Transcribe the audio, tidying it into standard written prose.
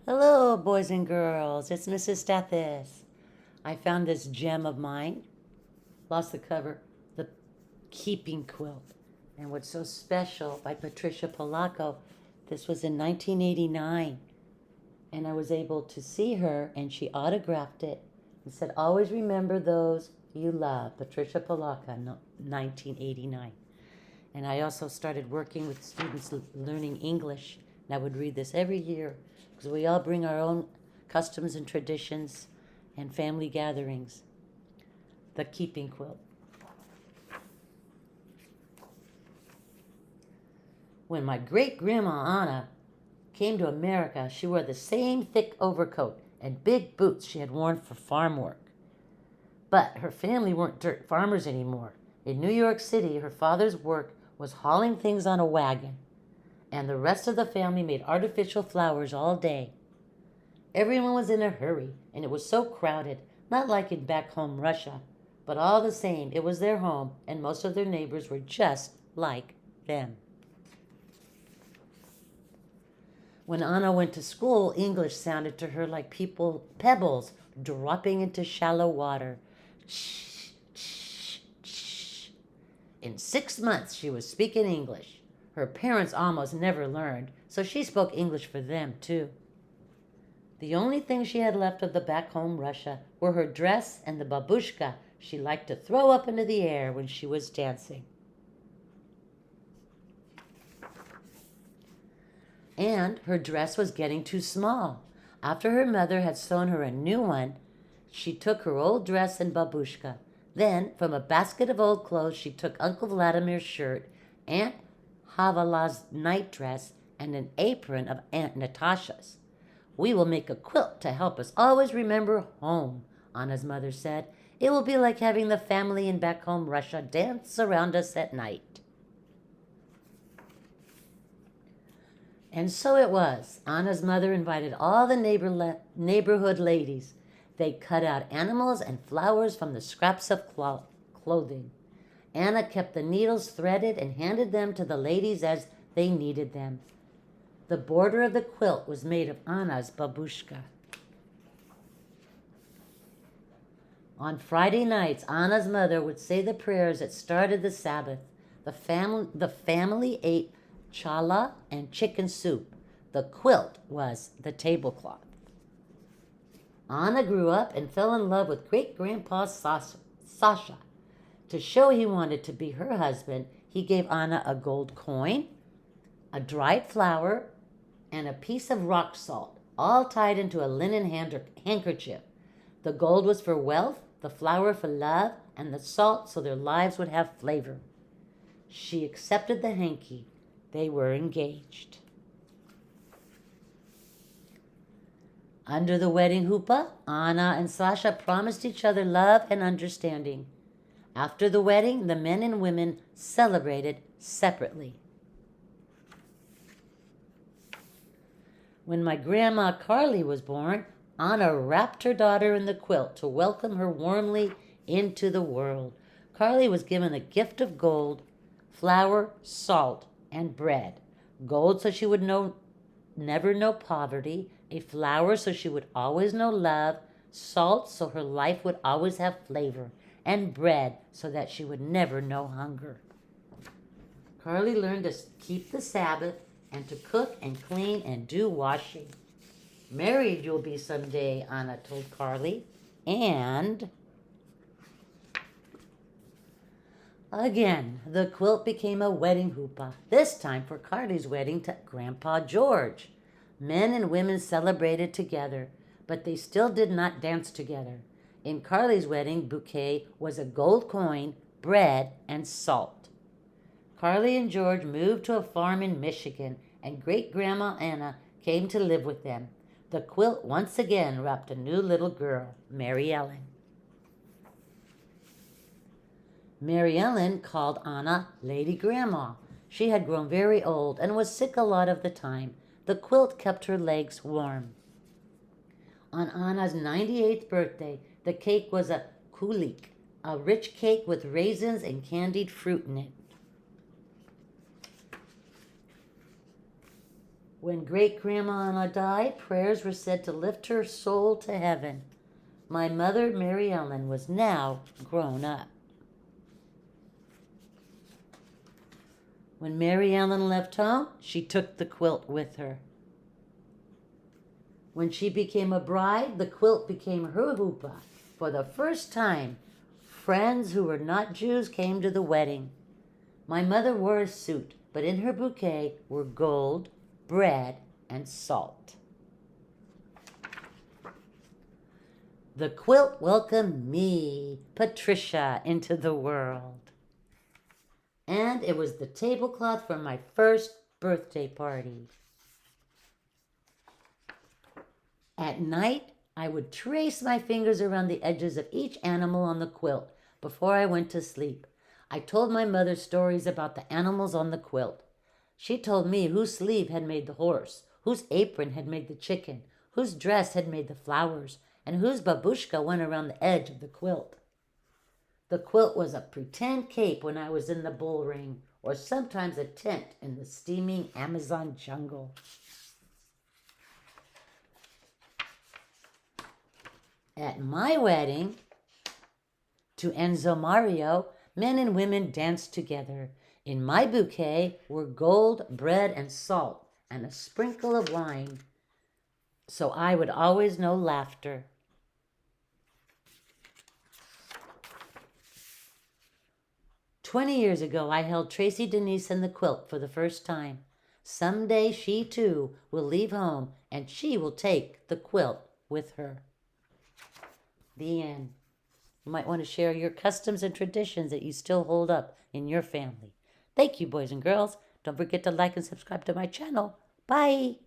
Hello, boys and girls. It's Mrs. Stathis. I found this gem of mine, lost the cover, the Keeping Quilt. And what's so special by Patricia Polacco, this was in 1989. And I was able to see her, and she autographed it and said, "Always remember those you love." Patricia Polacco, 1989. And I also started working with students learning English. And I would read this every year because we all bring our own customs and traditions and family gatherings. The Keeping Quilt. When my great grandma Anna came to America, she wore the same thick overcoat and big boots she had worn for farm work. But her family weren't dirt farmers anymore. In New York City, her father's work was hauling things on a wagon, and the rest of the family made artificial flowers all day. Everyone was in a hurry, and it was so crowded, not like in back home Russia, but all the same, it was their home, and most of their neighbors were just like them. When Anna went to school, English sounded to her like pebbles dropping into shallow water. Shh, shh, shh. In 6 months, she was speaking English. Her parents almost never learned, so she spoke English for them, too. The only thing she had left of the back home Russia were her dress and the babushka she liked to throw up into the air when she was dancing. And her dress was getting too small. After her mother had sewn her a new one, she took her old dress and babushka. Then, from a basket of old clothes, she took Uncle Vladimir's shirt, Aunt Havala's nightdress, and an apron of Aunt Natasha's. "We will make a quilt to help us always remember home," Anna's mother said. "It will be like having the family in back home Russia dance around us at night." And so it was. Anna's mother invited all the neighborhood ladies. They cut out animals and flowers from the scraps of clothing. Anna kept the needles threaded and handed them to the ladies as they needed them. The border of the quilt was made of Anna's babushka. On Friday nights, Anna's mother would say the prayers that started the Sabbath. The family ate challah and chicken soup. The quilt was the tablecloth. Anna grew up and fell in love with great-grandpa Sasha. To show he wanted to be her husband, he gave Anna a gold coin, a dried flower, and a piece of rock salt, all tied into a linen handkerchief. The gold was for wealth, the flower for love, and the salt so their lives would have flavor. She accepted the hanky. They were engaged. Under the wedding huppah, Anna and Sasha promised each other love and understanding. After the wedding, the men and women celebrated separately. When my grandma Carly was born, Anna wrapped her daughter in the quilt to welcome her warmly into the world. Carly was given a gift of gold, flour, salt, and bread. Gold so she would never know poverty, a flower so she would always know love, salt so her life would always have flavor, and bread so that she would never know hunger. Carly learned to keep the Sabbath and to cook and clean and do washing. "Married you'll be someday," Anna told Carly. And again, the quilt became a wedding huppah, this time for Carly's wedding to Grandpa George. Men and women celebrated together, but they still did not dance together. In Carly's wedding bouquet was a gold coin, bread, and salt. Carly and George moved to a farm in Michigan, and great-grandma Anna came to live with them. The quilt once again wrapped a new little girl, Mary Ellen. Mary Ellen called Anna Lady Grandma. She had grown very old and was sick a lot of the time. The quilt kept her legs warm. On Anna's 98th birthday, the cake was a kulik, a rich cake with raisins and candied fruit in it. When great-grandma Anna died, prayers were said to lift her soul to heaven. My mother, Mary Ellen, was now grown up. When Mary Ellen left home, she took the quilt with her. When she became a bride, the quilt became her huppah. For the first time, friends who were not Jews came to the wedding. My mother wore a suit, but in her bouquet were gold, bread, and salt. The quilt welcomed me, Patricia, into the world. And it was the tablecloth for my first birthday party. At night, I would trace my fingers around the edges of each animal on the quilt before I went to sleep. I told my mother stories about the animals on the quilt. She told me whose sleeve had made the horse, whose apron had made the chicken, whose dress had made the flowers, and whose babushka went around the edge of the quilt. The quilt was a pretend cape when I was in the bull ring, or sometimes a tent in the steaming Amazon jungle. At my wedding, to Enzo Mario, men and women danced together. In my bouquet were gold, bread, and salt, and a sprinkle of wine, so I would always know laughter. "20 years ago, I held Tracy Denise in the quilt for the first time. Someday she too will leave home, and she will take the quilt with her." The end. You might want to share your customs and traditions that you still hold up in your family. Thank you, boys and girls. Don't forget to like and subscribe to my channel. Bye.